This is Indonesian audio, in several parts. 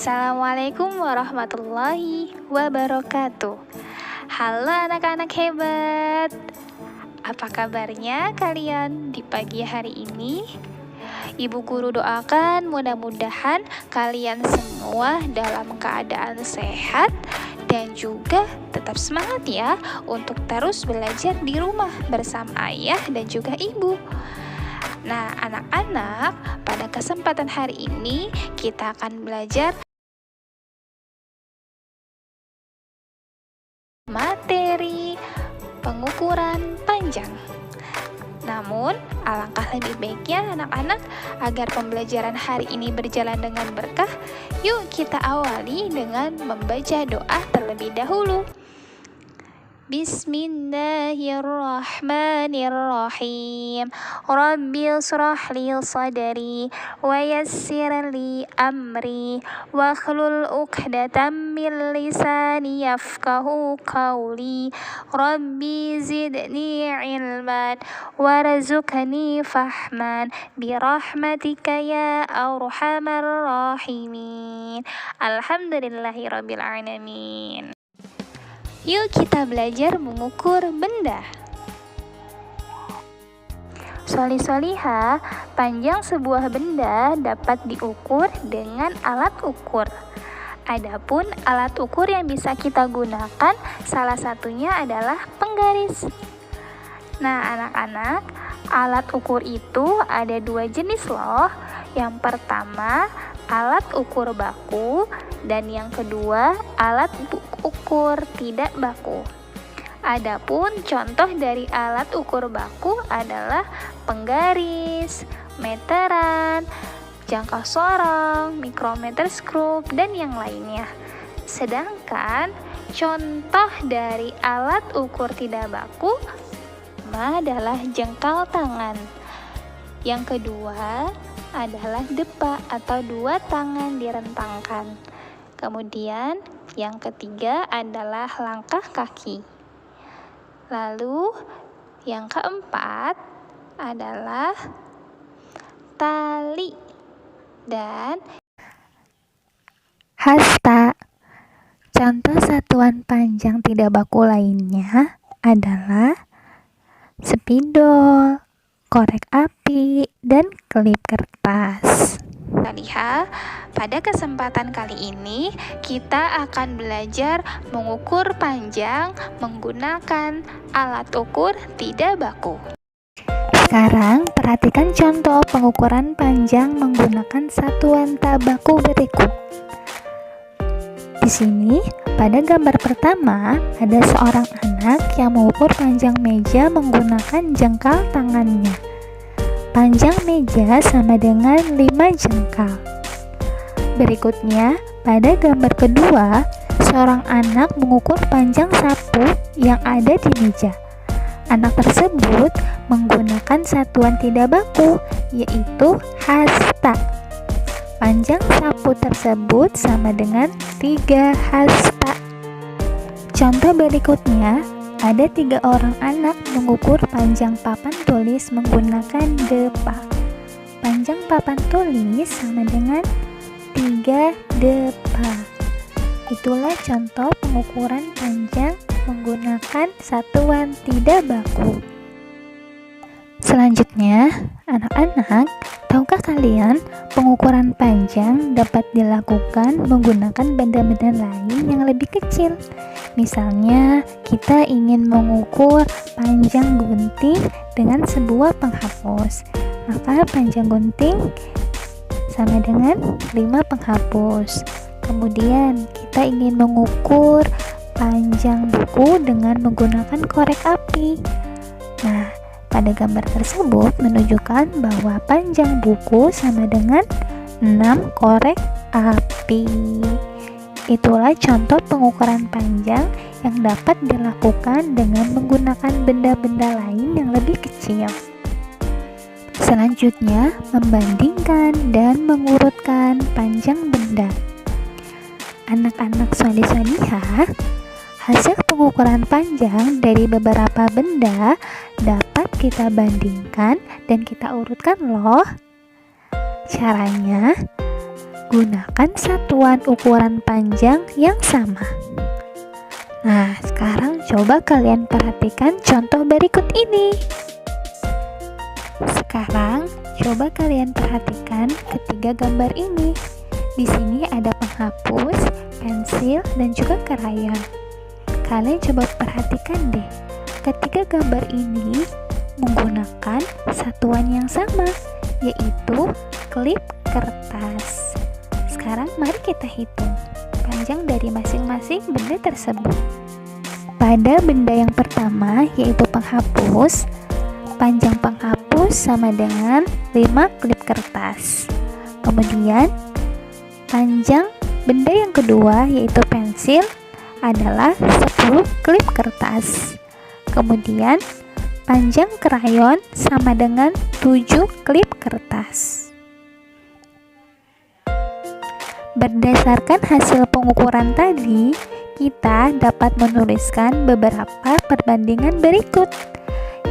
Assalamualaikum warahmatullahi wabarakatuh. Halo anak-anak hebat. Apa kabarnya kalian di pagi hari ini? Ibu guru doakan mudah-mudahan kalian semua dalam keadaan sehat dan juga tetap semangat ya untuk terus belajar di rumah bersama ayah dan juga ibu. Nah, anak-anak, pada kesempatan hari ini kita akan belajar materi pengukuran panjang. Namun, alangkah lebih baiknya anak-anak agar pembelajaran hari ini berjalan dengan berkah, yuk kita awali dengan membaca doa terlebih dahulu. Bismillahirrahmanirrahim. Rabbi shrah li sadri wa yassir li amri wa hlul 'uqdatam min lisani yafqahu qawli. Rabbi zidni ilman warzuqni fahman birahmatika ya arhamar rahimin. Alhamdulillahirabbil alamin. Yuk kita belajar mengukur benda. Soli-soliha, panjang sebuah benda dapat diukur dengan alat ukur. Adapun alat ukur yang bisa kita gunakan salah satunya adalah penggaris. Nah anak-anak, alat ukur itu ada dua jenis loh. Yang pertama alat ukur baku dan yang kedua alat ukur tidak baku. Adapun contoh dari alat ukur baku adalah penggaris, meteran, jangka sorong, mikrometer skrup, dan yang lainnya. Sedangkan contoh dari alat ukur tidak baku adalah jengkal tangan. Yang kedua adalah depa atau dua tangan direntangkan. Kemudian yang ketiga adalah langkah kaki. Lalu yang keempat adalah tali dan hasta. Contoh satuan panjang tidak baku lainnya adalah spidol, korek api, dan klip kertas. Lihat, pada kesempatan kali ini kita akan belajar mengukur panjang menggunakan alat ukur tidak baku. Sekarang perhatikan contoh pengukuran panjang menggunakan satuan tak baku berikut. Di sini, pada gambar pertama ada seorang anak yang mengukur panjang meja menggunakan jengkal tangannya. Panjang meja sama dengan 5 jengkal. Berikutnya, pada gambar kedua, seorang anak mengukur panjang sapu yang ada di meja. Anak tersebut menggunakan satuan tidak baku, yaitu hasta. Panjang sapu tersebut sama dengan 3 hasta. Contoh berikutnya, ada 3 orang anak mengukur panjang papan tulis menggunakan depa. Panjang papan tulis sama dengan 3 depa. Itulah contoh pengukuran panjang menggunakan satuan tidak baku. Selanjutnya, anak-anak, tahukah kalian pengukuran panjang dapat dilakukan menggunakan benda-benda lain yang lebih kecil? Misalnya, kita ingin mengukur panjang gunting dengan sebuah penghapus. Maka panjang gunting sama dengan 5 penghapus. Kemudian, kita ingin mengukur panjang buku dengan menggunakan korek api. Nah, pada gambar tersebut menunjukkan bahwa panjang buku sama dengan 6 korek api. Itulah contoh pengukuran panjang yang dapat dilakukan dengan menggunakan benda-benda lain yang lebih kecil. Selanjutnya, membandingkan dan mengurutkan panjang benda. Anak-anak solih-solihah, hasil pengukuran panjang dari beberapa benda dapat kita bandingkan dan kita urutkan loh. Caranya, gunakan satuan ukuran panjang yang sama. Nah, sekarang coba kalian perhatikan contoh berikut ini. Sekarang coba kalian perhatikan ketiga gambar ini. Di sini ada penghapus, pensil, dan juga krayon. Kalian coba perhatikan deh, ketiga gambar ini menggunakan satuan yang sama, yaitu klip kertas. Sekarang mari kita hitung panjang dari masing-masing benda tersebut. Pada benda yang pertama, yaitu penghapus, panjang penghapus sama dengan 5 klip kertas. Kemudian panjang benda yang kedua, yaitu pensil, adalah 10 klip kertas. Kemudian panjang krayon sama dengan 7 klip kertas. Berdasarkan hasil pengukuran tadi, kita dapat menuliskan beberapa perbandingan berikut.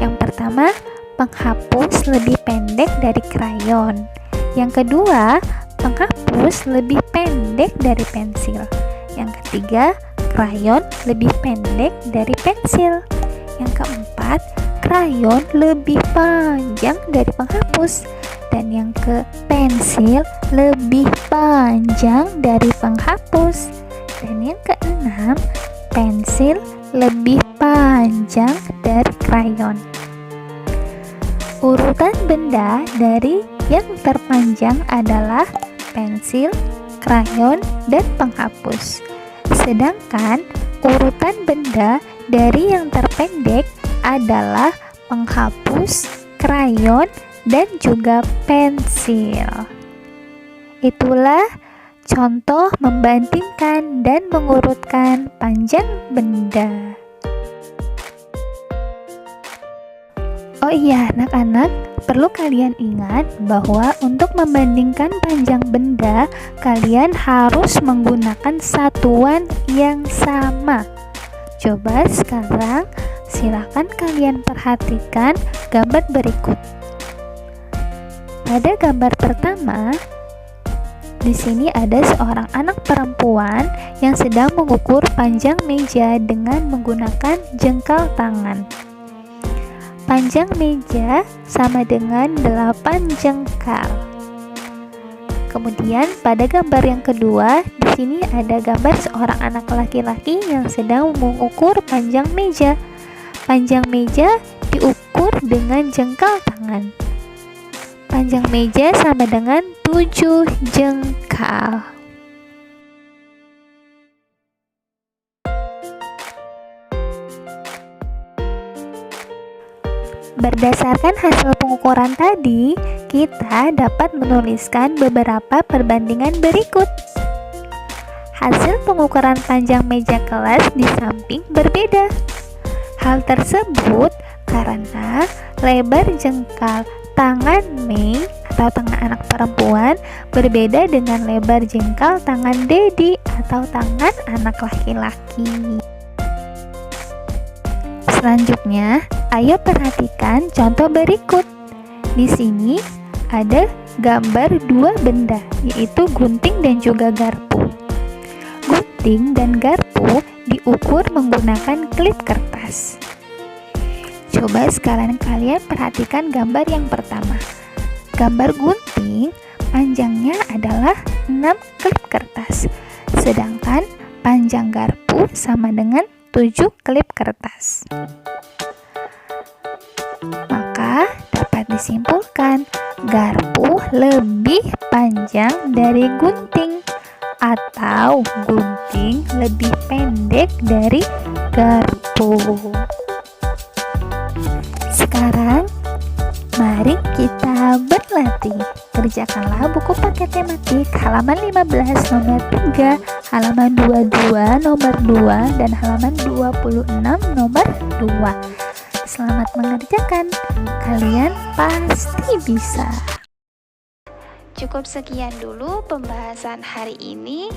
Yang pertama, penghapus lebih pendek dari krayon. Yang kedua, penghapus lebih pendek dari pensil. Yang ketiga, krayon lebih pendek dari pensil. Yang keempat, krayon lebih panjang dari penghapus. Dan yang ke pensil lebih panjang dari penghapus. Dan yang keenam, pensil lebih panjang dari krayon. Urutan benda dari yang terpanjang adalah pensil, krayon, dan penghapus. Sedangkan urutan benda dari yang terpendek adalah penghapus, krayon, dan juga pensil. Itulah contoh membandingkan dan mengurutkan panjang benda. Oh iya anak-anak, perlu kalian ingat bahwa untuk membandingkan panjang benda, kalian harus menggunakan satuan yang sama. Coba sekarang silakan kalian perhatikan gambar berikut. Pada gambar pertama, di sini ada seorang anak perempuan yang sedang mengukur panjang meja dengan menggunakan jengkal tangan. Panjang meja sama dengan 8 jengkal. Kemudian pada gambar yang kedua, di sini ada gambar seorang anak laki-laki yang sedang mengukur panjang meja. Panjang meja diukur dengan jengkal tangan. Panjang meja sama dengan 7 jengkal. Berdasarkan hasil pengukuran tadi, kita dapat menuliskan beberapa perbandingan berikut. Hasil pengukuran panjang meja kelas di samping berbeda. Hal tersebut karena lebar jengkal tangan Mei atau tangan anak perempuan berbeda dengan lebar jengkal tangan Dedi atau tangan anak laki-laki. Selanjutnya, ayo perhatikan contoh berikut. Di sini ada gambar dua benda, yaitu gunting dan juga garpu. Gunting dan garpu diukur menggunakan klip kertas. Coba sekarang kalian perhatikan gambar yang pertama. Gambar gunting panjangnya adalah 6 klip kertas, sedangkan panjang garpu sama dengan 7 klip kertas. Maka dapat disimpulkan garpu lebih panjang dari gunting, atau gunting lebih pendek dari garpu. Sekarang, mari kita berlatih. Kerjakanlah buku paket tematik halaman 15 nomor 3, halaman 22 nomor 2, dan halaman 26 nomor 2. Selamat mengerjakan, kalian pasti bisa. Cukup sekian dulu pembahasan hari ini.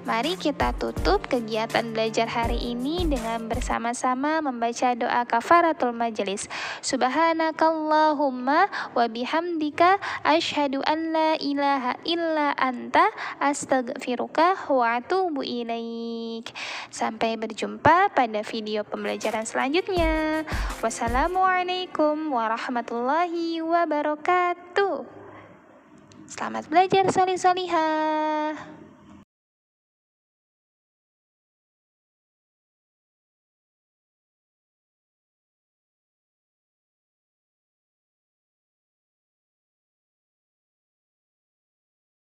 Mari kita tutup kegiatan belajar hari ini dengan bersama-sama membaca doa kafaratul majelis. Subhanakallahumma wa bihamdika asyhadu an la ilaha illa anta astaghfiruka wa atubu ilaik. Sampai berjumpa pada video pembelajaran selanjutnya. Wassalamualaikum warahmatullahi wabarakatuh. Selamat belajar solih-solihah.